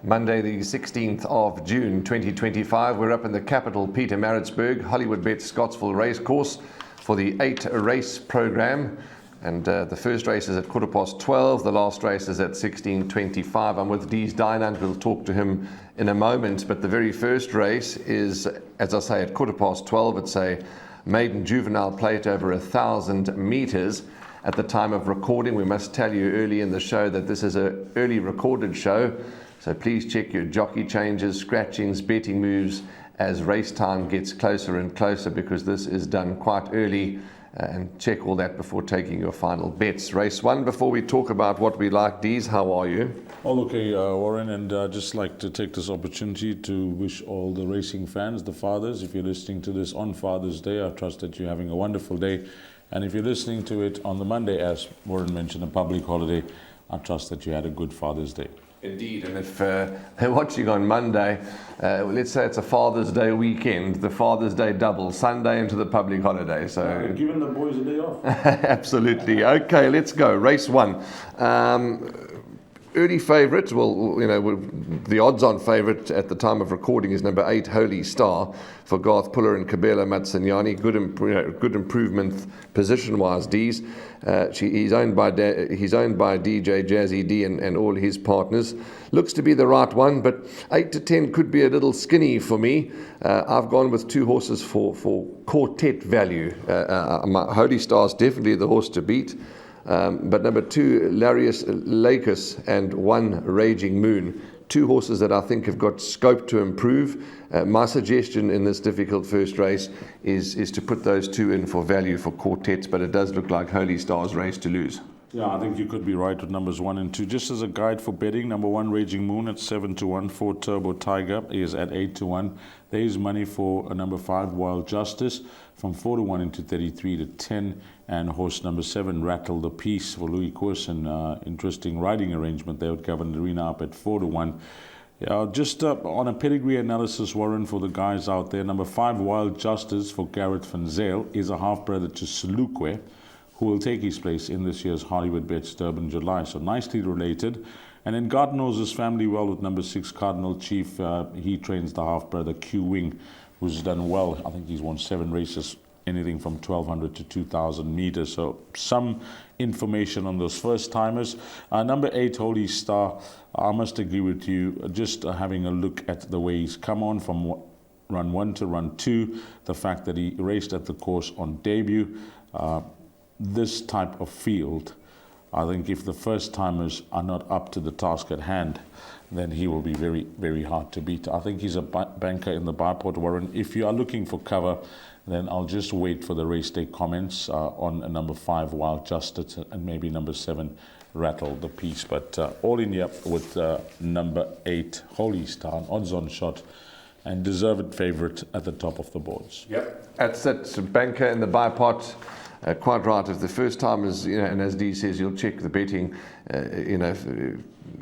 Monday, the 16th of June 2025. We're up in the capital, Pietermaritzburg, Hollywoodbets Scottsville Racecourse for the 8-race program. And the first race is at 12:15. The last race is at 16:25. I'm with Dees Dynant. We'll talk to him in a moment. But the very first race is, as I say, at 12:15. It's a maiden juvenile plate over 1,000 meters. At the time of recording, we must tell you early in the show that this is an early recorded show. So please check your jockey changes, scratchings, betting moves as race time gets closer and closer, because this is done quite early, and check all that before taking your final bets. Race one, before we talk about what we like. Dees, how are you? All okay, Warren, and I'd just like to take this opportunity to wish all the racing fans, the fathers, if you're listening to this on Father's Day, I trust that you're having a wonderful day. And if you're listening to it on the Monday, as Warren mentioned, a public holiday, I trust that you had a good Father's Day. Indeed, and if they're watching on Monday, let's say it's a Father's Day weekend, the Father's Day double, Sunday into the public holiday. So giving the boys a day off. Absolutely. Okay, let's go. Race one. Early favourite, well, you know, the odds-on favourite at the time of recording is number 8, Holy Star, for Garth Puller and Kabela Matsanyani. Good improvement position-wise, D's. He's owned by DJ Jazzy D and all his partners. Looks to be the right one, but 8 to 10 could be a little skinny for me. I've gone with 2 horses for quartet value. Holy Star's definitely the horse to beat. But number 2, Larius Lacus, and 1, Raging Moon. 2 horses that I think have got scope to improve. My suggestion in this difficult first race is to put those 2 in for value for quartets, but it does look like Holy Star's race to lose. Yeah, I think you could be right with numbers 1 and 2. Just as a guide for betting, number 1, Raging Moon at 7 to 1. 4, Turbo Tiger is at 8 to 1. There is money for number 5, Wild Justice, from 4 to 1 into 33 to 10. And horse number 7, Rattle the Peace, for Louis Corson. Interesting riding arrangement there with Gavin Arena up at 4 to 1. Just on a pedigree analysis, Warren, for the guys out there, number 5, Wild Justice, for Garrett van Zyl, is a half-brother to Selukwe, who will take his place in this year's Hollywoodbets Durbanville. So nicely related. And then God knows his family well with number 6, Cardinal Chief. He trains the half-brother Q Wing, who's done well. I think he's won 7 races, anything from 1,200 to 2,000 meters. So some information on those first-timers. Number 8, Holy Star, I must agree with you. Just having a look at the way he's come on from run 1 to run 2, the fact that he raced at the course on debut, this type of field, I think if the first-timers are not up to the task at hand, then he will be very, very hard to beat. I think he's a banker in the Biport, Warren. If you are looking for cover, then I'll just wait for the race day comments on number 5, Wild Justice, and maybe number 7, Rattle the Peace. But all in here with number 8, Holy Star, an odds-on shot, and deserved favourite at the top of the boards. Yep. That's it, banker in the Biport. Quite right. If the first time is, you know, and as Dee says, you'll check the betting,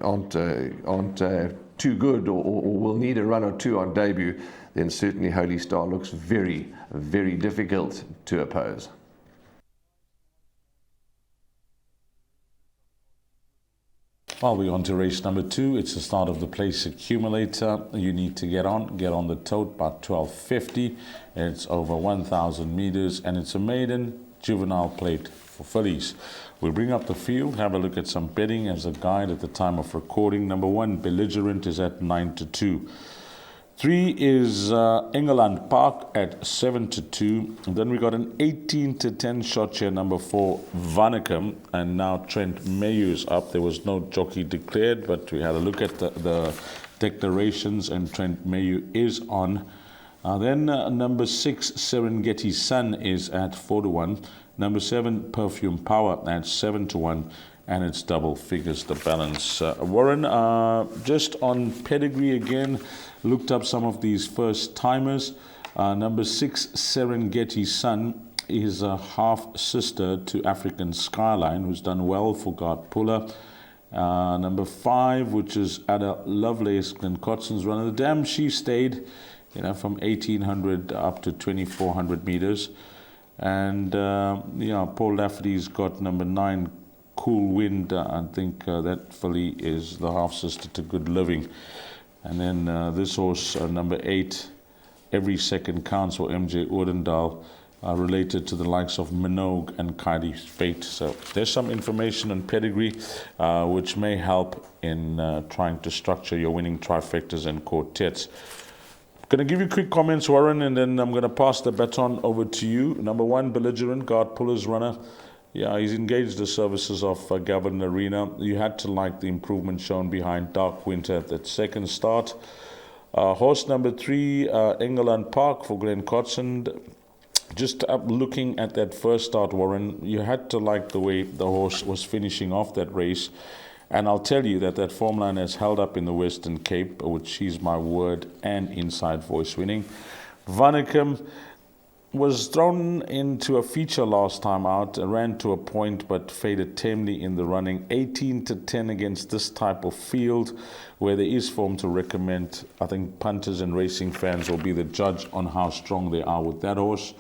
aren't too good or will need a run or 2 on debut, then certainly Holy Star looks very, very difficult to oppose. Well, we're on to race number 2. It's the start of the place accumulator. You need to get on the tote by 12:50. It's over 1,000 meters, and it's a maiden juvenile plate for fillies. We'll bring up the field, have a look at some betting as a guide at the time of recording. Number 1, Belligerent, is at 9 to 2. 3 is England Park at 7 to 2. And then we got an 18 to 10 shot here, number 4, Vanicum. And now Trent Mayu is up. There was no jockey declared, but we had a look at the declarations, and Trent Mayu is on. Then number 6, Serengeti Sun, is at 4 to 1. Number 7, Perfume Power, at 7 to 1. And it's double figures, the balance. Warren, just on pedigree again, looked up some of these first-timers. Number 6, Serengeti Sun, is a half-sister to African Skyline, who's done well for Gart Puller. Number 5, which is Ada Lovelace, Glenn Cotson's runner. The dam, she stayed, from 1,800 up to 2,400 meters. And, Paul Lafferty's got number 9, cool wind. I think that filly is the half sister to Good Living. And then this horse, number 8, Every Second Counts, for MJ Odendaal, related to the likes of Minogue and Kaidi's Fate. So there's some information on pedigree which may help in trying to structure your winning trifectas and quartets. I'm going to give you quick comments, Warren, and then I'm going to pass the baton over to you. Number 1, Belligerent, Guard Puller's runner. Yeah, he's engaged the services of Gavin Arena. You had to like the improvement shown behind Dark Winter at that second start. Horse number 3, England Park for Glenn Cotson. Just looking at that first start, Warren, you had to like the way the horse was finishing off that race. And I'll tell you that form line has held up in the Western Cape, which is my word and inside voice winning. Vanicum was thrown into a feature last time out, ran to a point but faded tamely in the running. 18-10 against this type of field where there is form to recommend. I think punters and racing fans will be the judge on how strong they are with that horse.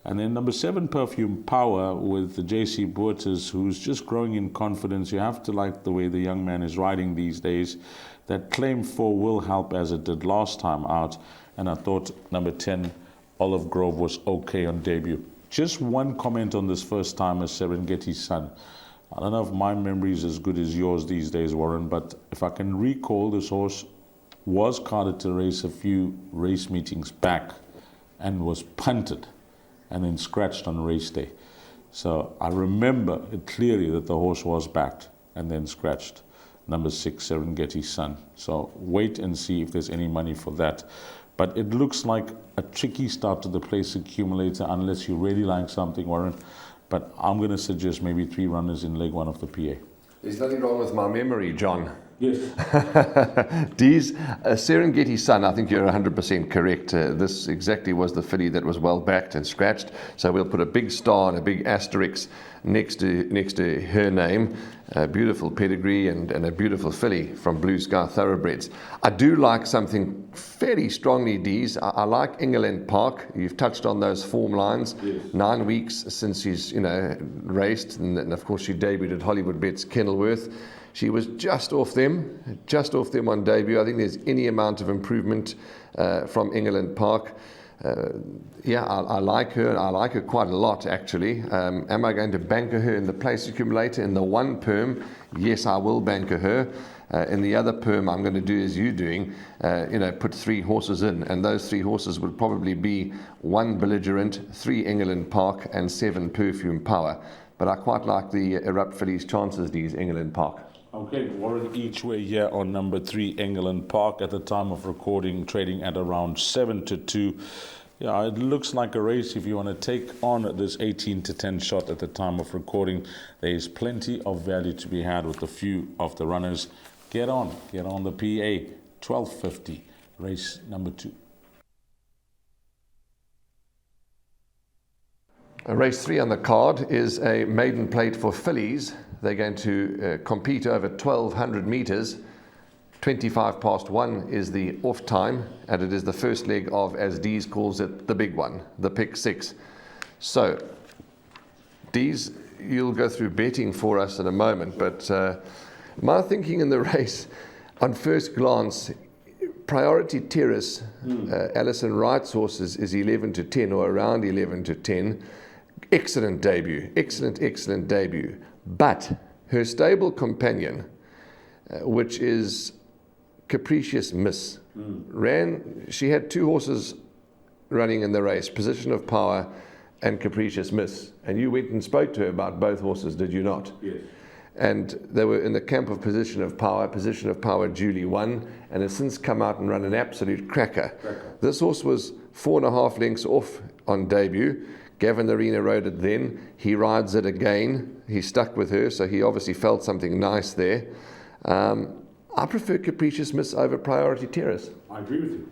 And then number 7, Perfume Power, with the JC Boertes, who's just growing in confidence. You have to like the way the young man is riding these days. That claim 4 will help as it did last time out. And I thought number 10, Olive Grove, was okay on debut. Just one comment on this first time as Serengeti's son. I don't know if my memory is as good as yours these days, Warren, but if I can recall, this horse was carded to race a few race meetings back and was punted and then scratched on race day. So I remember it clearly that the horse was backed and then scratched. Number 6, Serengeti's son. So wait and see if there's any money for that. But it looks like a tricky start to the place accumulator unless you really like something, Warren. But I'm going to suggest maybe 3 runners in leg 1 of the PA. There's nothing wrong with my memory, John. Yes. Dee's Serengeti's son, I think you're 100% correct. This exactly was the filly that was well backed and scratched. So we'll put a big star and a big asterisk next to her name. A beautiful pedigree and a beautiful filly from Blue Sky Thoroughbreds. I do like something fairly strongly, Dees. I like England Park. You've touched on those form lines. Yes. 9 weeks since she's raced, and of course she debuted at Hollywoodbets Kenilworth. She was just off them on debut. I think there's any amount of improvement from England Park. I like her. I like her quite a lot, actually. Am I going to banker her in the place accumulator? In the 1 perm, yes, I will banker her. In the other perm, I'm going to do as you're doing, put 3 horses in. And those 3 horses would probably be 1 Belligerent, 3 England Park, and 7 Perfume Power. But I quite like the Erupt filly's chances, these England Park. Okay, Warren, each way here on number 3, England Park, at the time of recording, trading at around 7-2. Yeah, it looks like a race if you want to take on this 18-10 shot at the time of recording. There is plenty of value to be had with a few of the runners. Get on the PA, 12.50, race number 2. Race 3 on the card is a maiden plate for fillies. They're going to compete over 1,200 meters. 25 past 1 is the off time, and it is the first leg of, as Dees calls it, the big one, the pick 6. So, Dees, you'll go through betting for us in a moment, but my thinking in the race, on first glance, Priority Terrace, Alison Wright's horse is 11-10 or around 11-10. Excellent debut, excellent debut. But her stable companion, which is Capricious Miss, she had 2 horses running in the race, Position of Power and Capricious Miss. And you went and spoke to her about both horses, did you not? Yes. And they were in the camp of Position of Power. Position of Power duly won and has since come out and run an absolute cracker. This horse was 4.5 lengths off on debut. Gavin Arena rode it then. He rides it again. He stuck with her, so he obviously felt something nice there. I prefer Capricious Miss over Priority Terrace. I agree with you.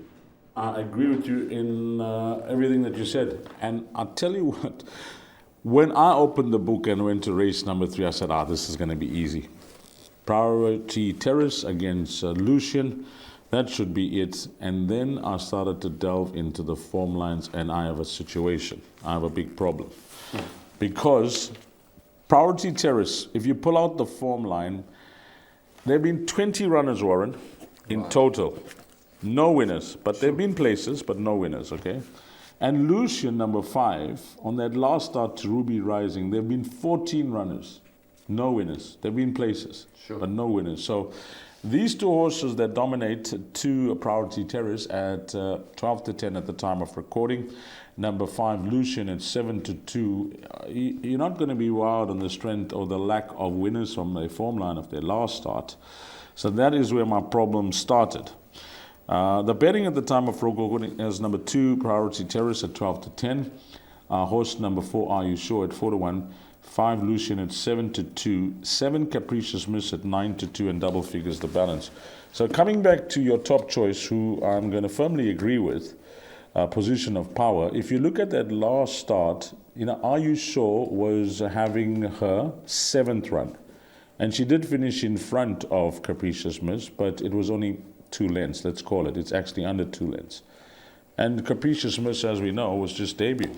I agree with you in everything that you said. And I'll tell you what, when I opened the book and went to race number 3, I said, this is going to be easy. Priority Terrace against Lucian. That should be it. And then I started to delve into the form lines, and I have a situation. I have a big problem. Because Priority Terrace, if you pull out the form line, there have been 20 runners, Warren, in total. No winners, but there have been places, but no winners, okay? And Lucian, number 5, on that last start to Ruby Rising, there have been 14 runners. No winners. There have been places, but no winners. So these two horses that dominate to Priority Terrace at 12 to 10 at the time of recording. Number 5, Lucian at 7 to 2. You're not going to be wild on the strength or the lack of winners from the form line of their last start. So that is where my problem started. The betting at the time of recording is number 2, Priority Terrace at 12 to 10. Horse number 4, Are You Sure at 4 to 1. 5, Lucian at 7 to 2. 7, Capricious Miss at 9 to 2, and double figures the balance. So coming back to your top choice, who I'm going to firmly agree with, Position of Power. If you look at that last start, Are You Sure was having her 7th run. And she did finish in front of Capricious Miss, but it was only 2 lengths, let's call it. It's actually under 2 lengths. And Capricious Miss, as we know, was just debuting.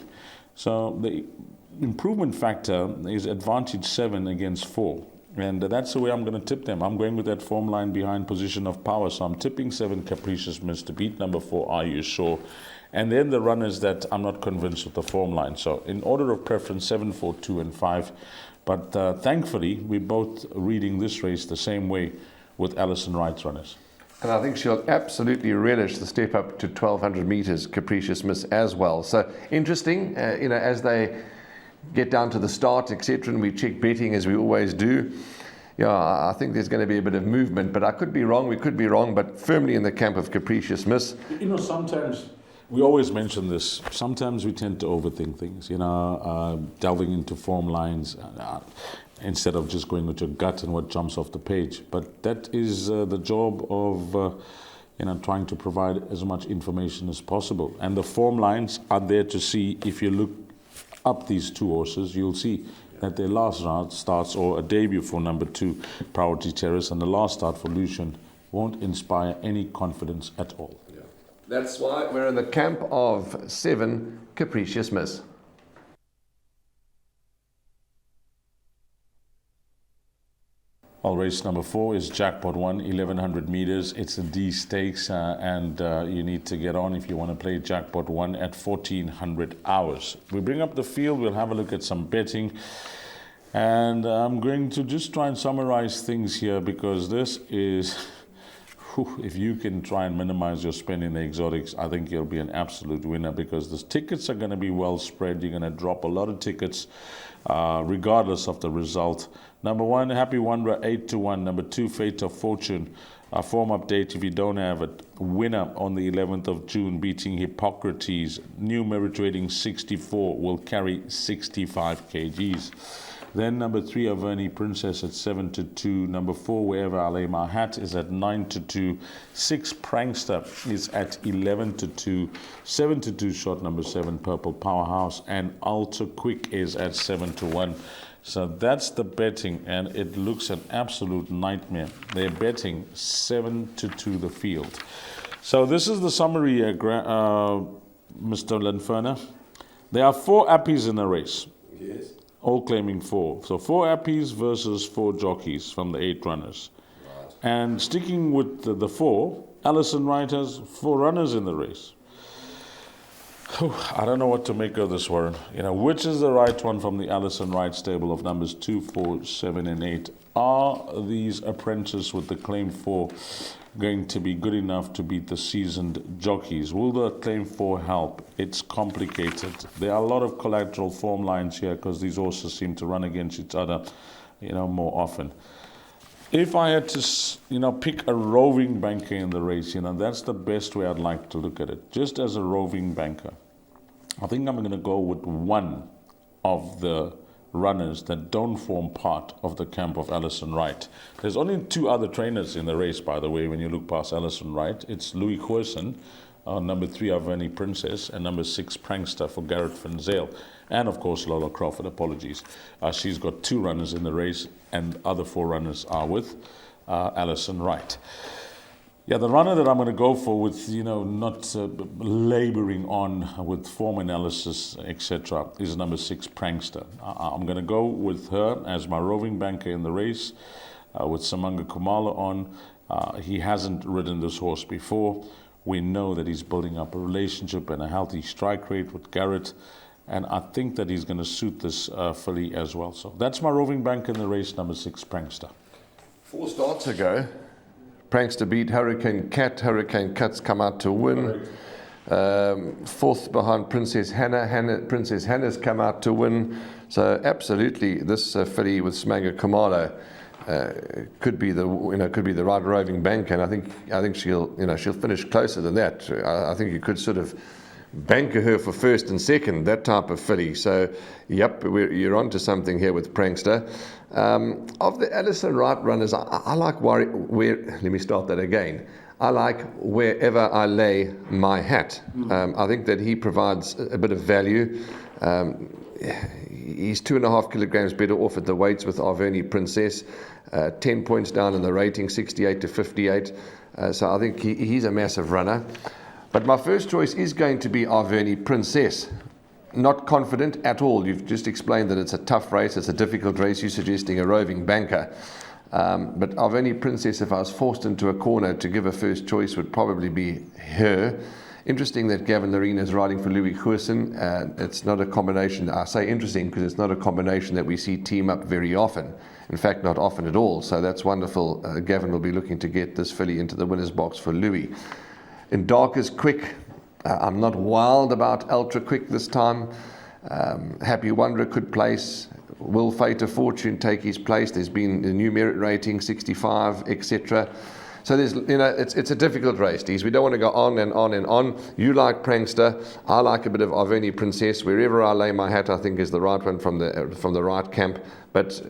So the improvement factor is advantage 7 against 4. And that's the way I'm going to tip them. I'm going with that form line behind Position of Power. So I'm tipping 7, Capricious Miss, to beat number 4, Are You Sure? And then the runners that I'm not convinced with the form line. So in order of preference, 7, 4, 2, and 5. But thankfully, we're both reading this race the same way with Alison Wright's runners. And I think she'll absolutely relish the step up to 1,200 meters, Capricious Miss, as well. So interesting, as they get down to the start, etc., and we check betting as we always do. Yeah, I think there's going to be a bit of movement, but I could be wrong, we could be wrong, but firmly in the camp of Capricious Miss. Sometimes we always mention this. Sometimes we tend to overthink things, delving into form lines instead of just going with your gut and what jumps off the page. But that is the job of trying to provide as much information as possible. And the form lines are there to see. If you look up these two horses, you'll see that their last round starts, or a debut for number 2, Priority Terrace, and the last start for Lucian won't inspire any confidence at all. Yeah. That's why we're in the camp of 7, Capricious Miss. Well, race number 4 is Jackpot 1, 1,100 meters. It's a D stakes, and you need to get on if you want to play Jackpot 1 at 1,400 hours. We bring up the field, we'll have a look at some betting, and I'm going to just try and summarize things here, because this is, if you can try and minimize your spend in the exotics, I think you'll be an absolute winner, because the tickets are going to be well spread. You're going to drop a lot of tickets regardless of the result. Number 1, Happy Wanderer, 8 to 1. Number 2, Fate of Fortune. A form update if you don't have it. Winner on the 11th of June, beating Hippocrates. New merit rating 64, will carry 65 kgs. Then number 3, Averni Princess at 7 to 2. Number 4, Wherever I Lay My Hat, is at 9 to 2. 6, Prankster is at 11 to 2. 7 to 2, shot number 7, Purple Powerhouse. And Ultra Quick is at 7 to 1. So that's the betting, and it looks an absolute nightmare. They're betting 7 to 2 the field. So this is the summary, Mr. Lanferner. There are 4 appies in the race. Yes. All claiming 4. So 4 appies versus 4 jockeys from the 8 runners. Right. And sticking with the 4, Alison Wright has 4 runners in the race. I don't know what to make of this, Warren. Which is the right one from the Alison Wright stable of numbers 2, 4, 7, and 8? Are these apprentices with the claim 4 going to be good enough to beat the seasoned jockeys? Will the claim 4 help? It's complicated. There are a lot of collateral form lines here, because these horses seem to run against each other, more often. If I had to, pick a roving banker in the race, that's the best way I'd like to look at it. Just as a roving banker, I think I'm going to go with one of the runners that don't form part of the camp of Alison Wright. There's only 2 other trainers in the race, by the way, when you look past Alison Wright. It's Louis Goosen, number 3, Averni Princess, and number 6, Prankster for Garrett Van Zyl. And, of course, Lola Crawford, apologies. She's got 2 runners in the race, and other 4 runners are with Alison Wright. Yeah, the runner that I'm going to go for with, not laboring on with form analysis, etc., is number 6, Prankster. I'm going to go with her as my roving banker in the race with Samanga Kumalo on. He hasn't ridden this horse before. We know that he's building up a relationship and a healthy strike rate with Garrett. And I think that he's going to suit this filly as well. So that's my roving banker in the race, number 6, Prankster. 4 starts ago, Prankster beat Hurricane Cat. Hurricane Cat's come out to win. Fourth behind Princess Hannah. Princess Hannah's come out to win. So absolutely, this filly with Samanga Kumalo could be the right roving bank, and I think she'll finish closer than that. I think you could sort of banker her for first and second, that type of filly. So, yep, you're onto something here with Prankster. Of the Alison Wright runners, I like let me start that again. I like Wherever I Lay My Hat. I think that he provides a bit of value. He's 2.5 kilograms better off at the weights with Arverni Princess. 10 points down in the rating, 68 to 58. So I think he's a massive runner. But my first choice is going to be Arverni Princess. Not confident at all. You've just explained that it's a tough race, it's a difficult race. You're suggesting a roving banker. But Arverni Princess, if I was forced into a corner to give a first choice, would probably be her. Interesting that Gavin Lorena is riding for Louis Goosen. It's not a combination. I say interesting because it's not a combination that we see team up very often. In fact, not often at all. So that's wonderful. Gavin will be looking to get this filly into the winner's box for Louis. In Darkest Quick, I'm not wild about Ultra Quick this time. Happy Wanderer could place. Will Fate of Fortune take his place? There's been a new merit rating, 65, etc. So there's, it's a difficult race, Dees. We don't want to go on and on and on. You like Prankster. I like a bit of Arverni Princess. Wherever I Lay My Hat, I think is the right one from the right camp. But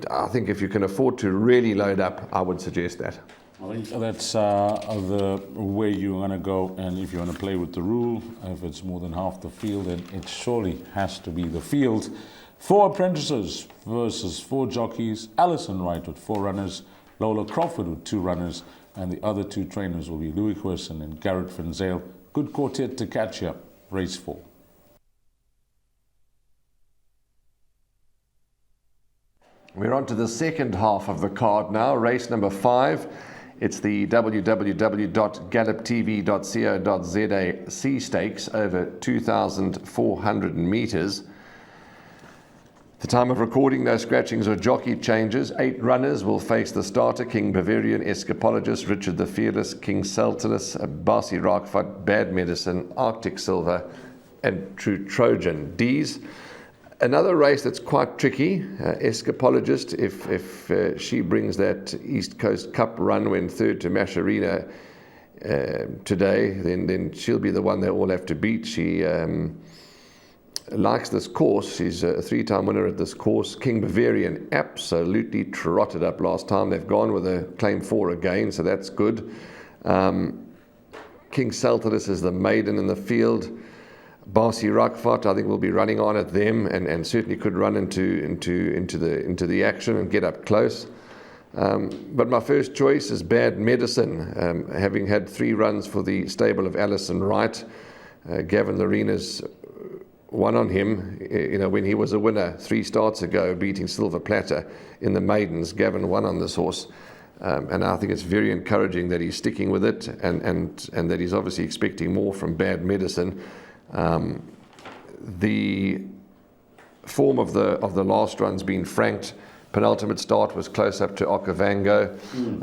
I think if you can afford to really load up, I would suggest that. I think that's the way you're going to go, and if you want to play with the rule, if it's more than half the field, then it surely has to be the field. 4 apprentices versus 4 jockeys. Alison Wright with 4 runners, Lola Crawford with 2 runners, and the other 2 trainers will be Louis Goosen and Garrett Van Zyl. Good quartet to catch you. Race 4. We're on to the second half of the card now, race number 5. It's the www.galloptv.co.za C Stakes over 2,400 meters. The time of recording, no scratchings or jockey changes. 8 runners will face the starter: King Bavarian, Escapologist, Richard the Fearless, King Sultanus, Basi Rockford, Bad Medicine, Arctic Silver, and True Trojan. D's. Another race that's quite tricky, Escapologist, if she brings that East Coast Cup run when third to Masharina today, then she'll be the one they all have to beat. She likes this course. She's a 3-time winner at this course. King Bavarian absolutely trotted up last time. They've gone with a claim 4 again, so that's good. King Sultanus is the maiden in the field. Basi Rockford, I think, will be running on at them and certainly could run into the action and get up close. But my first choice is Bad Medicine, having had 3 runs for the stable of Alison Wright. Gavin Lorena's won on him, when he was a winner 3 starts ago, beating Silver Platter in the maidens. Gavin won on this horse. And I think it's very encouraging that he's sticking with it and that he's obviously expecting more from Bad Medicine. The form of the last run's been franked. Penultimate start was close up to Okavango.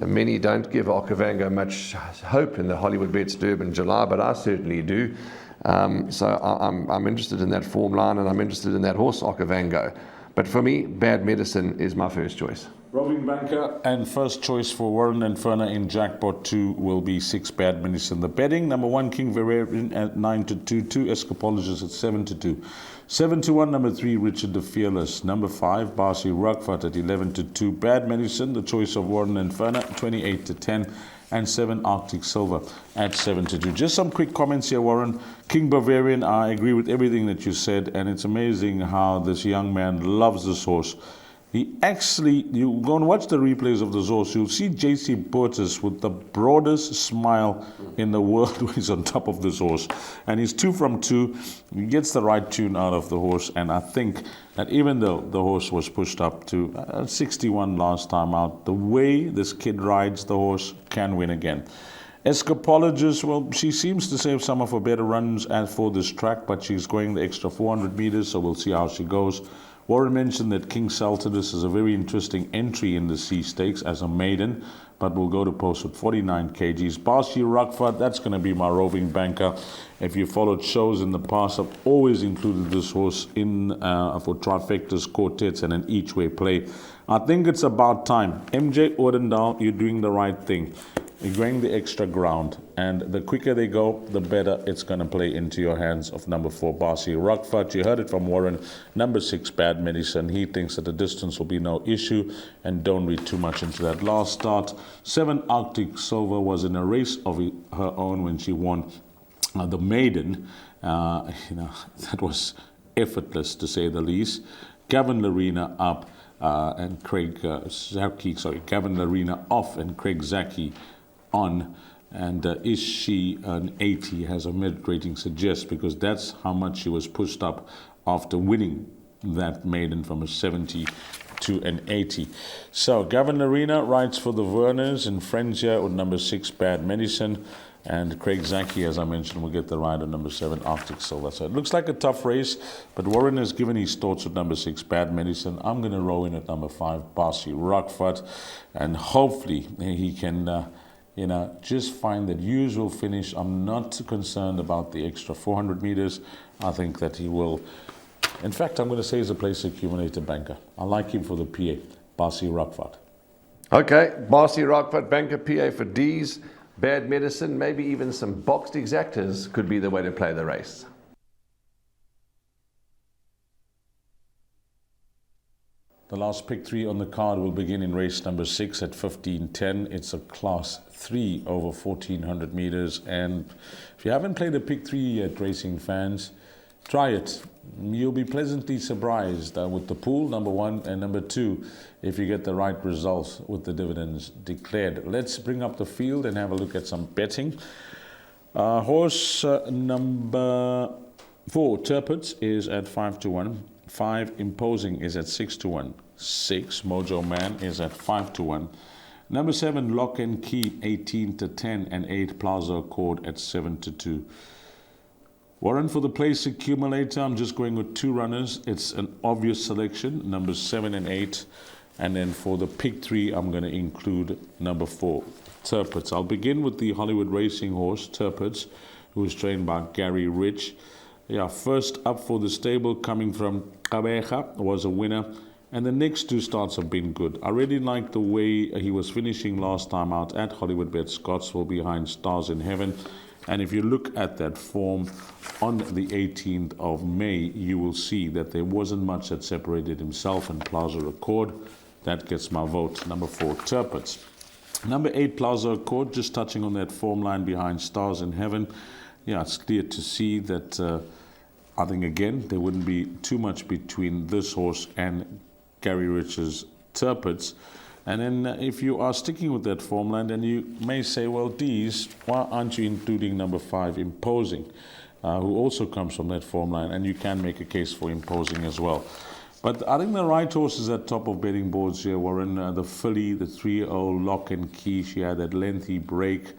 Many don't give Okavango much hope in the Hollywoodbets Durban July, but I certainly do. So I'm interested in that form line, and I'm interested in that horse Okavango. But for me, Bad Medicine is my first choice. Roving banker and first choice for Warren and Ferner in Jackpot 2 will be 6 Bad Medicine. The betting, number 1 King Valerian at 9 to 2, 2 Escapologist at 7 to 2, 7 to 1 number 3 Richard the Fearless, number 5 Basi Rockford at 11 to 2, Bad Medicine, the choice of Warren and Ferner, 28 to 10, and 7 Arctic Silver at 7 to 2. Just some quick comments here, Warren. King Bavarian, I agree with everything that you said, and it's amazing how this young man loves this horse. He actually, you go and watch the replays of this horse, you'll see JC Portis with the broadest smile in the world when he's on top of this horse. And he's 2 from 2. He gets the right tune out of the horse. And I think that even though the horse was pushed up to 61 last time out, the way this kid rides the horse can win again. Escapologist, well, she seems to save some of her better runs for this track, but she's going the extra 400 meters, so we'll see how she goes. Warren mentioned that King Saltidus is a very interesting entry in the C Stakes as a maiden, but we'll go to post with 49 kgs. Barshi Rockford, that's going to be my roving banker. If you followed shows in the past, I've always included this horse in for trifectas, quartets, and an each-way play. I think it's about time. MJ Ordendal, you're doing the right thing. You're going the extra ground, and the quicker they go, the better it's going to play into your hands of number 4, Barsi Rockford. You heard it from Warren. Number 6, Bad Medicine. He thinks that the distance will be no issue, and don't read too much into that last start. 7, Arctic Silver was in a race of her own when she won the maiden. That was effortless to say the least. Gavin Larina up and Craig Zaki. Gavin Larina off and Craig Zaki on, and is she an 80 as a mid rating suggests, because that's how much she was pushed up after winning that maiden from a 70 to an 80. So Gavin Arena rides for the Werners and friends here with number 6 Bad Medicine, and Craig Zaki, as I mentioned, will get the ride on number 7 Arctic Silver. So it looks like a tough race, but Warren has given his thoughts with number 6 Bad Medicine. I'm going to row in at number 5 Barsi Rockford, and hopefully he can just find that usual finish. I'm not concerned about the extra 400 meters. I think that he will. In fact, I'm going to say he's a place accumulator banker. I like him for the PA, Barsi Rockford. Okay, Barsi Rockford, banker PA for D's. Bad Medicine, maybe even some boxed exactors could be the way to play the race. The last pick 3 on the card will begin in race number 6 at 15:10. It's a class 3 over 1400 meters. And if you haven't played a pick 3 yet, racing fans, try it. You'll be pleasantly surprised with the pool, number 1, and number 2, if you get the right results with the dividends declared. Let's bring up the field and have a look at some betting. Horse number 4, Turpitz, is at 5-1. 5, Imposing, is at 6-1. 6, Mojo Man, is at 5-1. Number 7, Lock and Key, 18-10, and 8, Plaza Accord at 7-2. Warren, for the place accumulator, I'm just going with 2 runners. It's an obvious selection, numbers 7 and 8. And then for the pick 3, I'm going to include number 4, Turpitz. I'll begin with the Hollywood racing horse, Turpitz, who is trained by Gary Rich. Yeah, first up for the stable, coming from Kabeja, was a winner. And the next 2 starts have been good. I really like the way he was finishing last time out at Hollywoodbets Scottsville behind Stars in Heaven. And if you look at that form on the 18th of May, you will see that there wasn't much that separated himself and Plaza Accord. That gets my vote. Number 4, Turpitz. Number 8, Plaza Accord, just touching on that form line behind Stars in Heaven. Yeah, it's clear to see that I think, again, there wouldn't be too much between this horse and Gary Rich's Turpitz. And then if you are sticking with that form line, then you may say, well, D's, why aren't you including number 5, Imposing, who also comes from that form line, and you can make a case for Imposing as well. But I think the right horse is at top of betting boards here, Warren. The filly, the 3-0 Lock and Key, she had that lengthy break.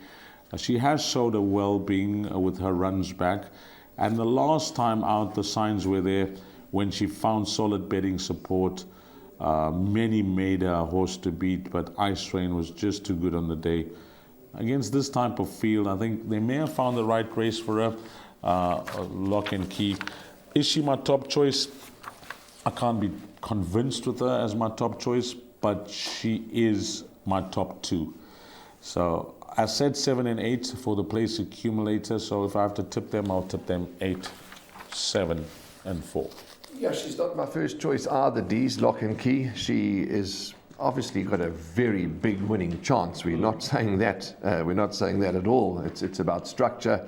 She has showed a well-being with her runs back. And the last time out, the signs were there when she found solid betting support. Many made her a horse to beat, but Ice Train was just too good on the day. Against this type of field, I think they may have found the right race for her, Lock and Key. Is she my top choice? I can't be convinced with her as my top choice, but she is my top 2. So I said 7 and 8 for the place accumulator, so if I have to tip them, I'll tip them 8, 7, and 4. Yeah, she's not my first choice either, D's, Lock and Key. She is obviously got a very big winning chance. We're not saying that. We're not saying that at all. It's about structure.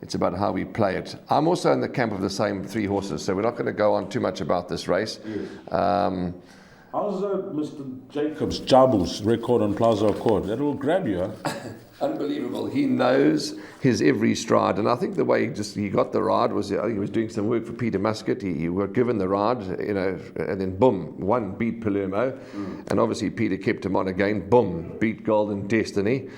It's about how we play it. I'm also in the camp of the same 3 horses, so we're not going to go on too much about this race. I How's Mr. Jacobs, Jabu's record on Plaza Accord? That will grab you, huh? Unbelievable. He knows his every stride, and I think the way he got the ride was he was doing some work for Peter Muscat. He was given the ride, and then boom, one beat Palermo, and obviously Peter kept him on again. Boom, beat Golden Destiny.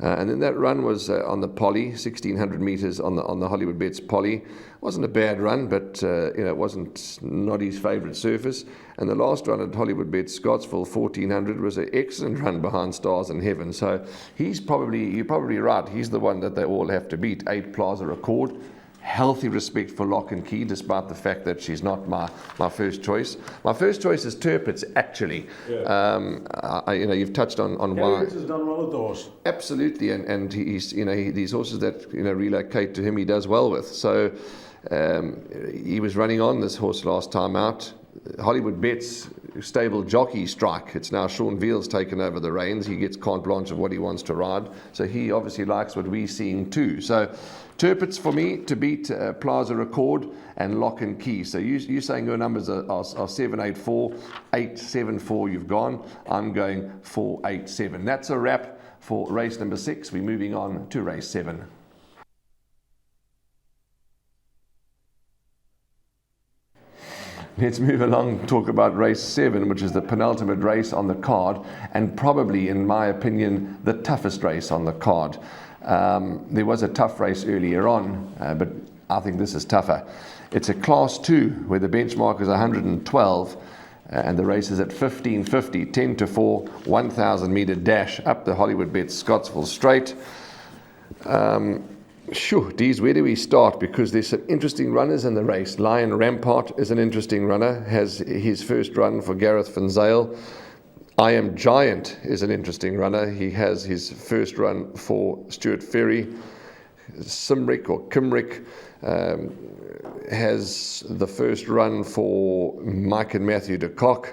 And then that run was on the Poly, 1,600 metres on the Hollywoodbets Poly. Wasn't a bad run, but it wasn't not his favourite surface. And the last run at Hollywoodbets Scottsville, 1,400, was an excellent run behind Stars in Heaven. So you're probably right. He's the one that they all have to beat. 8 Plaza Accord. Healthy respect for Lock and Key, despite the fact that she's not my first choice. My first choice is Turpitz, actually. Yeah. You've touched on why. Has done well at the horse. Absolutely, and he's these horses that relocate to him, he does well with. So he was running on this horse last time out. Hollywoodbets stable jockey strike. It's now Sean Veal's taken over the reins. He gets carte blanche of what he wants to ride. So he obviously likes what we're seeing too. So Turpitz for me to beat Plaza Accord and Lock and Key. So you're saying your numbers are 784, 874 you've gone. I'm going 487. That's a wrap for race number 6. We're moving on to race 7. Let's move along, talk about race 7, which is the penultimate race on the card, and probably, in my opinion, the toughest race on the card. There was a tough race earlier on, but I think this is tougher. It's a Class 2, where the benchmark is 112, and the race is at 1550, 10 to 4, 1,000 metre dash up the Hollywoodbets Scottsville straight. Dees, where do we start? Because there's some interesting runners in the race. Lion Rampart is an interesting runner, has his first run for Gareth Van Zyl. I Am Giant is an interesting runner. He has his first run for Stuart Ferry. Kimrick has the first run for Mike and Matthew de Kock.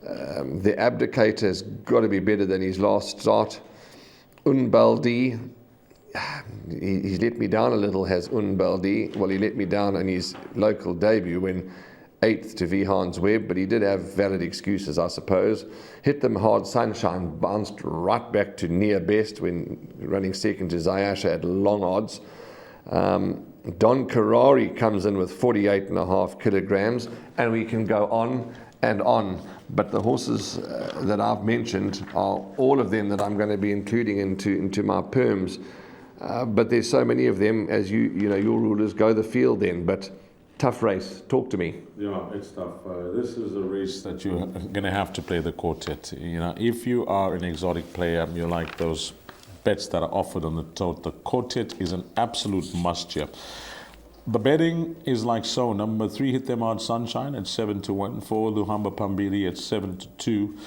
The Abdicator has got to be better than his last start. Unbaldi, he's let me down a little, has Unbaldi. Well, he let me down on his local debut when 8th to Vihan's Web, but he did have valid excuses, I suppose. Hit Them Hard Sunshine bounced right back to near best when running second to Zayasha at long odds. Don Carrari comes in with 48.5 kilograms, and we can go on and on. But the horses that I've mentioned are all of them that I'm going to be including into my perms. But there's so many of them, as your rulers go the field then. But tough race. Talk to me. Yeah, it's tough. This is a race that you're going to have to play the quartet. If you are an exotic player, you like those bets that are offered on the tote. The quartet is an absolute must here. The betting is like so. Number 3, Hit Them Hard Sunshine at 7 to 1. 4, Luhamba Pambili at 7 to 2.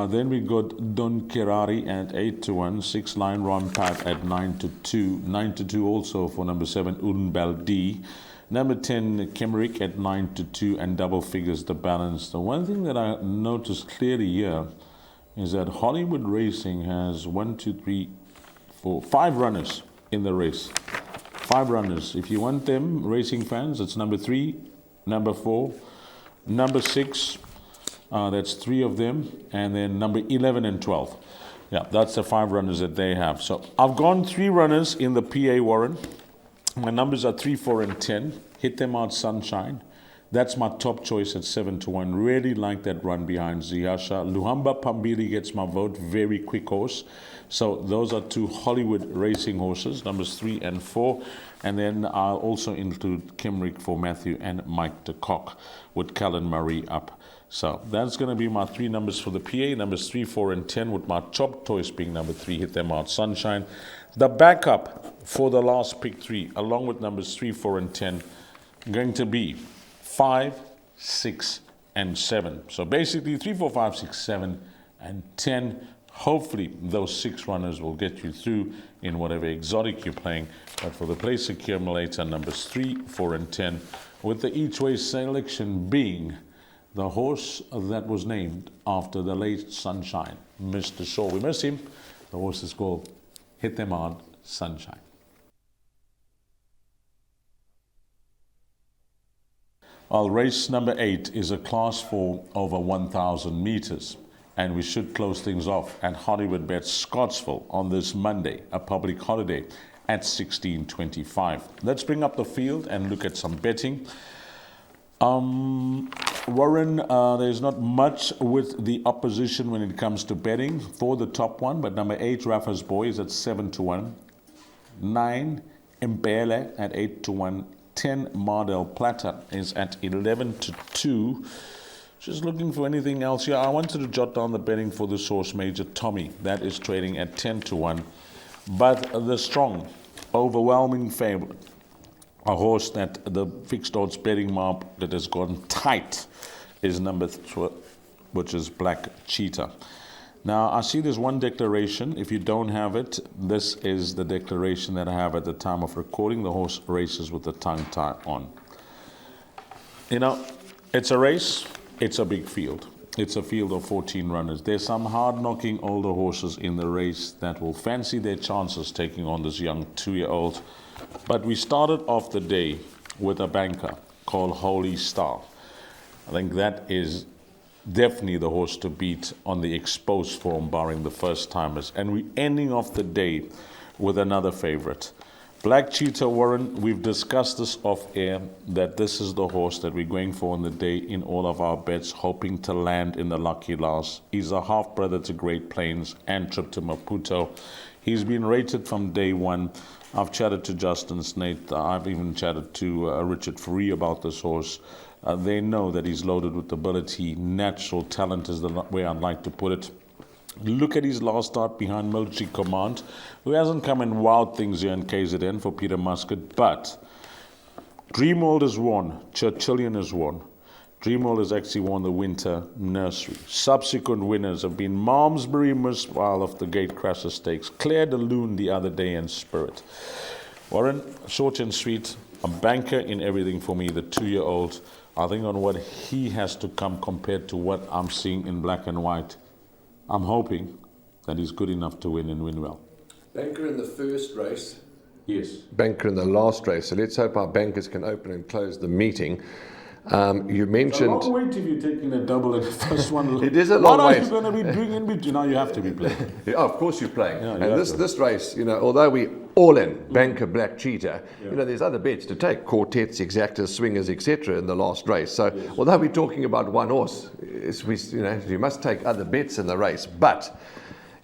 Then we got Don Kerari at 8 to 1. 6, Lion Rampart at 9 to 2. 9 to 2 also for number 7, Unbaldi. Number 10, Kemrick at 9 to 2, and double figures the balance. The one thing that I noticed clearly here is that Hollywood Racing has 5 runners in the race. 5 runners. If you want them, racing fans, it's number 3, number 4, number 6, that's 3 of them, and then number 11 and 12. Yeah, that's the 5 runners that they have. So I've gone 3 runners in the PA Warren. My numbers are 3, 4, and 10. Hit Them Out Sunshine. That's my top choice at 7 to 1. Really like that run behind Ziyasha. Luhamba Pambili gets my vote. Very quick horse. So those are 2 Hollywood Racing horses, numbers 3 and 4. And then I'll also include Kemrick for Matthew and Mike de Kock with Callan Murray up. So that's going to be my 3 numbers for the PA. Numbers 3, 4, and 10, with my top choice being number 3, Hit Them Out Sunshine. The backup for the last pick 3, along with numbers 3, 4, and 10, going to be 5, 6, and 7. So basically 3, 4, 5, 6, 7, and 10. Hopefully those 6 runners will get you through in whatever exotic you're playing. But for the place accumulator, numbers 3, 4, and 10, with the each way selection being the horse that was named after the late Sunshine, Mr. Shaw. We miss him. The horse is called Hit Them Hard Sunshine. Well, race number 8 is a class 4 over 1,000 meters. And we should close things off at Hollywoodbets Scottsville on this Monday, a public holiday, at 16:25. Let's bring up the field and look at some betting. Warren, there's not much with the opposition when it comes to betting for the top one, but number 8, Rafa's Boy, is at 7-1. 9, Mbele at 8-1. 10, Mardel Platter is at 11-2. Just looking for anything else here. I wanted to jot down the betting for the source, Major Tommy. That is trading at 10-1. But the strong, overwhelming favorite, a horse that the fixed odds betting market has gone tight, is number 2, which is Black Cheetah. Now, I see there's one declaration. If you don't have it, this is the declaration that I have at the time of recording. The horse races with the tongue tie on. You know, it's a race. It's a big field. It's a field of 14 runners. There's some hard-knocking older horses in the race that will fancy their chances taking on this young 2-year-old. But we started off the day with a banker called Holy Star. I think that is definitely the horse to beat on the exposed form, barring the first-timers. And we're ending off the day with another favorite. Black Cheetah, Warren, we've discussed this off air, that this is the horse that we're going for on the day in all of our bets, hoping to land in the lucky last. He's a half-brother to Great Plains and trip to Maputo. He's been rated from day one. I've chatted to Justin Snate. I've even chatted to Richard Free about this horse. They know that he's loaded with ability. Natural talent is the way I'd like to put it. Look at his last start behind Military Command, who hasn't come and wowed things here in KZN for Peter Muscat, but Dreamworld has won, Churchillian has won. Dreamworld has actually won the Winter Nursery. Subsequent winners have been Malmesbury Miswile of the Gatecrasher Stakes, Claire de Lune the other day, and Spirit. Warren, short and sweet, a banker in everything for me, the 2-year-old. I think on what he has to come compared to what I'm seeing in black and white, I'm hoping that he's good enough to win and win well. Banker in the first race. Yes. Banker in the last race. So let's hope our bankers can open and close the meeting. You mentioned... It's a long wait if you're taking a double in the first one. It is a long wait. What are you going to be doing in between? Now you have to be playing. Yeah, of course you're playing. Yeah, and this race, you know, although we all in, banker Black Cheetah, you know, there's other bets to take, quartets, exactas, swingers, etc. in the last race. So although we're talking about one horse, you must take other bets in the race. But,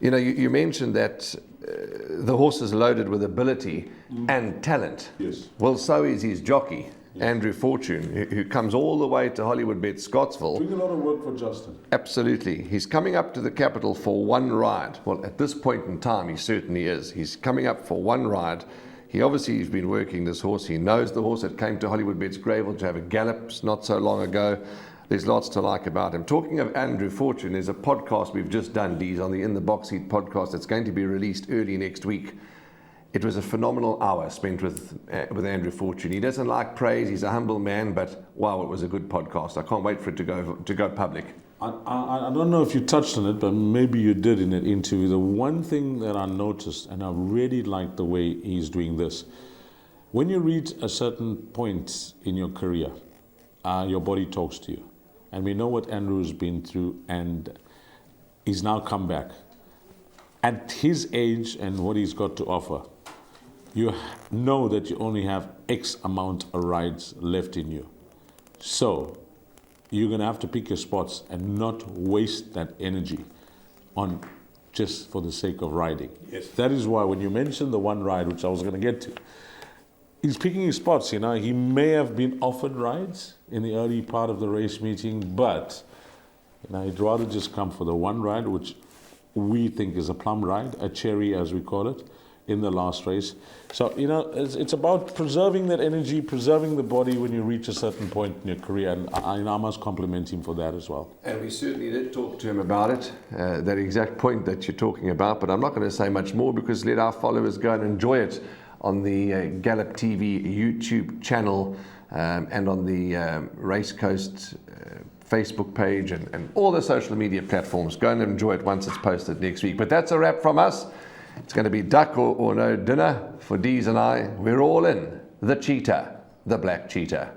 you know, you mentioned that the horse is loaded with ability and talent. Yes. Well, so is his jockey. Andrew Fortune, who comes all the way to Hollywoodbets Scottsville. Doing a lot of work for Justin. Absolutely. He's coming up to the capital for one ride. Well, at this point in time, he certainly is. He's coming up for one ride. He obviously has been working this horse. He knows the horse that came to Hollywoodbets Greyville to have a gallop not so long ago. There's lots to like about him. Talking of Andrew Fortune, there's a podcast we've just done, Dees, on the In the Box Seat podcast that's going to be released early next week. It was a phenomenal hour spent with Andrew Fortune. He doesn't like praise. He's a humble man, but wow, it was a good podcast. I can't wait for it to go public. I don't know if you touched on it, but maybe you did in that interview. The one thing that I noticed, and I really like the way he's doing this, when you reach a certain point in your career, your body talks to you. And we know what Andrew's been through, and he's now come back. At his age and what he's got to offer, you know that you only have X amount of rides left in you. So you're going to have to pick your spots and not waste that energy on just for the sake of riding. Yes. That is why when you mentioned the one ride, which I was going to get to, he's picking his spots. You know, he may have been offered rides in the early part of the race meeting, but you know, he'd rather just come for the one ride, which we think is a plum ride, a cherry as we call it, in the last race. So, you know, it's about preserving that energy, preserving the body when you reach a certain point in your career, and I must compliment him for that as well. And we certainly did talk to him about it, that exact point that you're talking about, but I'm not going to say much more because let our followers go and enjoy it on the Gallop TV YouTube channel and on the Race Coast Facebook page and all the social media platforms. Go and enjoy it once it's posted next week. But that's a wrap from us. It's going to be duck or no dinner for Dees and I. We're all in. The cheetah, the black cheetah.